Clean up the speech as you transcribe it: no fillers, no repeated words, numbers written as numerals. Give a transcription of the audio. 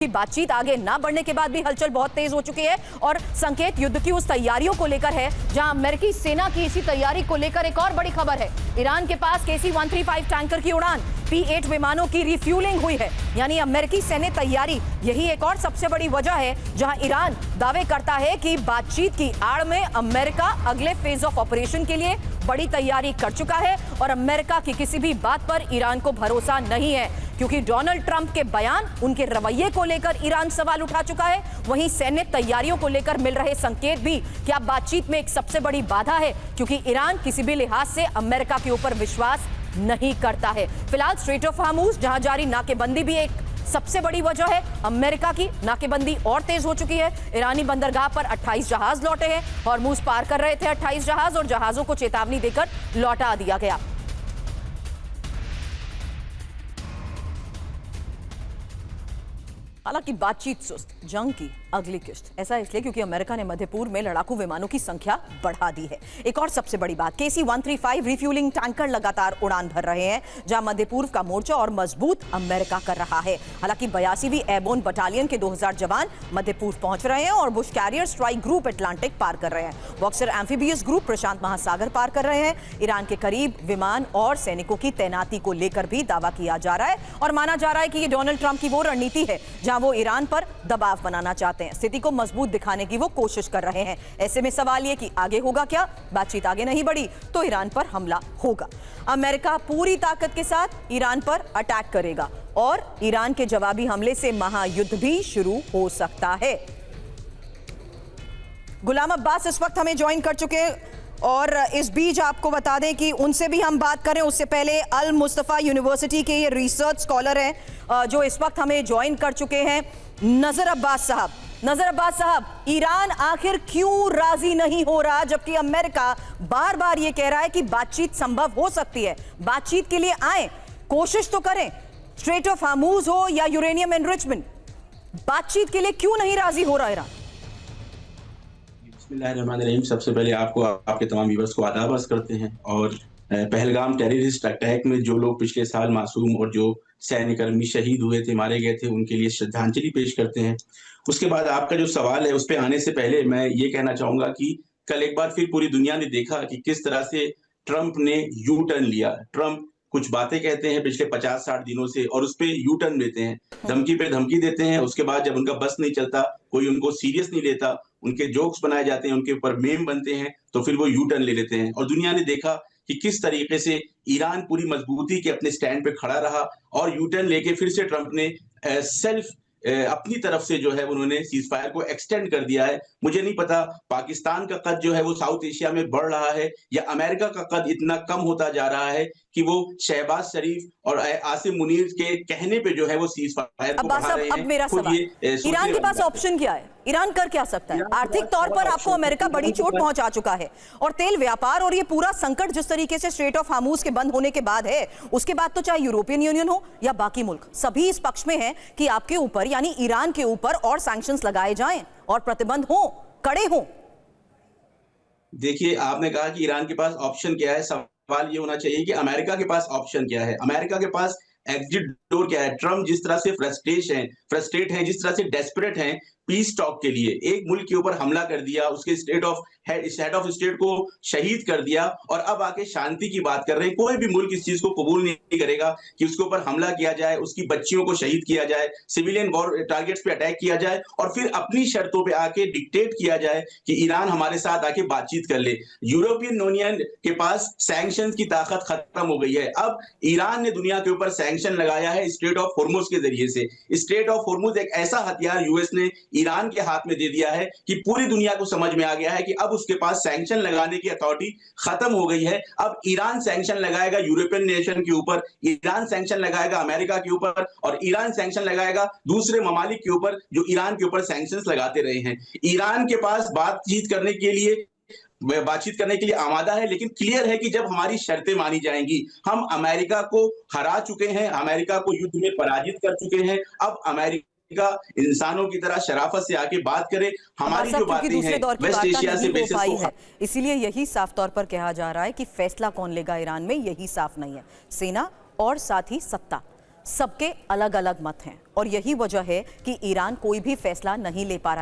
की बातचीत आगे ना बढ़ने के बाद भी हलचल बहुत तेज हो चुकी है और संकेत युद्ध की उस तैयारियों को लेकर है, जहां अमेरिकी सेना की इसी तैयारी को लेकर एक और बड़ी खबर है। ईरान के पास KC-135 टैंकर की उड़ान, P-8 विमानों की रिफ्यूलिंग हुई है, यानी अमेरिकी सैन्य तैयारी। यही एक और सबसे बड़ी वजह है जहां ईरान दावे करता है कि बातचीत की आड़ में अमेरिका अगले फेज ऑफ ऑपरेशन के लिए बड़ी तैयारी कर चुका है और अमेरिका की किसी भी बात पर ईरान को भरोसा नहीं है, क्योंकि डोनाल्ड ट्रंप के बयान, उनके रवैये को लेकर ईरान सवाल उठा चुका है। वहीं सैन्य तैयारियों को लेकर मिल रहे संकेत भी क्या बातचीत में एक सबसे बड़ी बाधा है, क्योंकि ईरान किसी भी लिहाज से अमेरिका के ऊपर विश्वास नहीं करता है। फिलहाल स्ट्रेट ऑफ हार्मूज जहां जारी नाकेबंदी भी एक सबसे बड़ी वजह है। अमेरिका की नाकेबंदी और तेज हो चुकी है। ईरानी बंदरगाह पर 28 जहाज लौटे हैं। हॉर्मूज पार कर रहे थे 28 जहाज और जहाजों को चेतावनी देकर लौटा दिया गया। हालांकि बातचीत सुस्त, जंग की अगली किश्त। ऐसा इसलिए क्योंकि अमेरिका ने मध्य पूर्व में लड़ाकू विमानों की संख्या बढ़ा दी है। एक और सबसे बड़ी बात, KC-135 रिफ्यूलिंग टैंकर लगातार उड़ान भर रहे हैं, जहां मध्य पूर्व का मोर्चा और मजबूत अमेरिका कर रहा है। हालांकि 82वीं एयरबोर्न बटालियन के 2000 जवान मध्य पूर्व पहुंच रहे हैं और Bush carrier strike group Atlantic पार कर रहे हैं। बॉक्सर एम्फीबियस ग्रुप प्रशांत महासागर पार कर रहे हैं। ईरान के करीब विमान और सैनिकों की तैनाती को लेकर भी दावा किया जा रहा है और माना जा रहा है कि ये डोनाल्ड ट्रंप की वो रणनीति है जहां वो ईरान पर दबाव बनाना चाहते हैं, स्थिति को मजबूत दिखाने की वो कोशिश कर रहे हैं। ऐसे में सवाल ये कि आगे होगा क्या? बातचीत आगे नहीं बढ़ी तो ईरान पर हमला होगा। अमेरिका पूरी ताकत के साथ ईरान पर अटैक करेगा और ईरान के जवाबी हमले से महायुद्ध भी शुरू हो सकता है। गुलाम अब्बास इस वक्त हमें ज्वाइन कर चुके हैं और इस बीच आपको बता दें कि उनसे भी हम बात करें उससे पहले अल मुस्तफा यूनिवर्सिटी के ये रिसर्च स्कॉलर हैं जो इस वक्त हमें ज्वाइन कर चुके हैं, नजर अब्बास साहब। नजर अब्बास साहब, ईरान आखिर क्यों राजी नहीं हो रहा, जबकि अमेरिका बार बार ये कह रहा है कि बातचीत संभव हो सकती है, बातचीत के लिए आए, कोशिश तो करें, स्ट्रेट ऑफ हार्मूज हो या यूरेनियम एनरिचमेंट, बातचीत के लिए क्यों नहीं राजी हो रहा ईरान? बिस्मिल्लाहिर्रहमानिर्रहीम। सबसे पहले आपको, आपके तमाम व्यूअर्स को आदाब अर्ज़ करते हैं। और पहलगाम टेररिस्ट अटैक में जो लोग पिछले साल मासूम और जो सैन्यकर्मी शहीद हुए थे, मारे गए थे, उनके लिए श्रद्धांजलि पेश करते हैं। उसके बाद आपका जो सवाल है उस पे आने से पहले मैं ये कहना चाहूंगा कि कल एक बार फिर पूरी दुनिया ने देखा कि किस तरह से ट्रंप ने यू टर्न लिया। ट्रंप कुछ बातें कहते हैं पिछले 50-60 दिनों से और उस पे यू टर्न लेते हैं, धमकी पे धमकी देते हैं। उसके बाद जब उनका बस नहीं चलता, कोई उनको सीरियस नहीं लेता, उनके जोक्स बनाए जाते हैं, उनके ऊपर मेम बनते हैं, तो फिर वो यू टर्न ले लेते हैं। और दुनिया ने देखा कि किस तरीके से ईरान पूरी मजबूती के अपने स्टैंड पे खड़ा रहा और यू टर्न लेके फिर से ट्रंप ने अपनी तरफ से जो है उन्होंने सीज फायर को एक्सटेंड कर दिया है। मुझे नहीं पता पाकिस्तान का कद जो है वो साउथ एशिया में बढ़ रहा है या अमेरिका का कद इतना कम होता जा रहा है कि वो शहबाज शरीफ और आसिम मुनीर के कहने पे जो है वो सीज फायर को बढ़ा रहे हैं। अब मेरा सवाल, ईरान के पास ऑप्शन क्या है? ईरान कर क्या सकता है? आर्थिक तौर पर आपको अमेरिका बड़ी चोट पहुंचा चुका है और तेल व्यापार और ये पूरा संकट जिस तरीके से स्ट्रेट ऑफ हार्मूज के बंद होने के बाद है, उसके बाद तो चाहे यूरोपियन यूनियन हो या बाकी मुल्क, सभी इस पक्ष में है कि आपके ऊपर यानी ईरान के ऊपर और सैंक्शंस लगाए जाएं और प्रतिबंध हो, कड़े हो। देखिए, आपने कहा कि ईरान के पास ऑप्शन क्या है, सवाल ये होना चाहिए कि अमेरिका के पास ऑप्शन क्या है, अमेरिका के पास एग्जिट डोर क्या है। ट्रम्प जिस तरह से फ्रस्ट्रेट हैं, जिस तरह से डेस्परेट हैं पीस टॉक के लिए, एक मुल्क के ऊपर हमला कर दिया, उसके हेड ऑफ स्टेट को शहीद कर दिया और अब आके शांति की बात कर रहे हैं। कोई भी मुल्क इस चीज को कबूल नहीं करेगा कि उसके ऊपर हमला किया जाए, उसकी बच्चियों को शहीद किया जाए, सिविलियन वॉर टारगेट्स पे अटैक किया जाए और फिर अपनी शर्तों पे आके डिक्टेट किया जाए कि ईरान हमारे साथ आके बातचीत कर ले। यूरोपियन यूनियन के पास सैंक्शन की ताकत खत्म हो गई है। अब ईरान ने दुनिया के ऊपर सैंक्शन लगाया है स्ट्रेट ऑफ हॉर्मूज के जरिए से। स्ट्रेट ऑफ हॉर्मूज एक ऐसा हथियार यूएस ने ईरान के हाथ में दे दिया है कि पूरी दुनिया को समझ में आ गया है कि अब उसके पास सैंक्शन लगाने की अथॉरिटी खत्म हो गई है। अब ईरान सैंक्शन लगाएगा यूरोपियन नेशन के ऊपर, ईरान सैंक्शन लगाएगा अमेरिका के ऊपर और ईरान सैंक्शन लगाएगा दूसरे ममालिक के ऊपर जो ईरान के ऊपर सैंक्शंस लगाते रहे हैं। ईरान के पास बातचीत करने के लिए आमादा है, लेकिन क्लियर है कि जब हमारी शर्तें मानी जाएंगी। हम अमेरिका को हरा चुके हैं, अमेरिका को युद्ध में पराजित कर चुके हैं। अब अमेरिका इंसानों की तरह शराफत से आके बात करे। हमारी जो बातें हैं वेस्ट एशिया से बेसिस है, इसीलिए यही साफ तौर पर कहा जा रहा है कि फैसला कौन लेगा ईरान में, यही साफ नहीं है। सेना और साथ ही सत्ता, सबके अलग अलग मत हैं और यही वजह है कि ईरान कोई भी फैसला नहीं ले पा रहा है।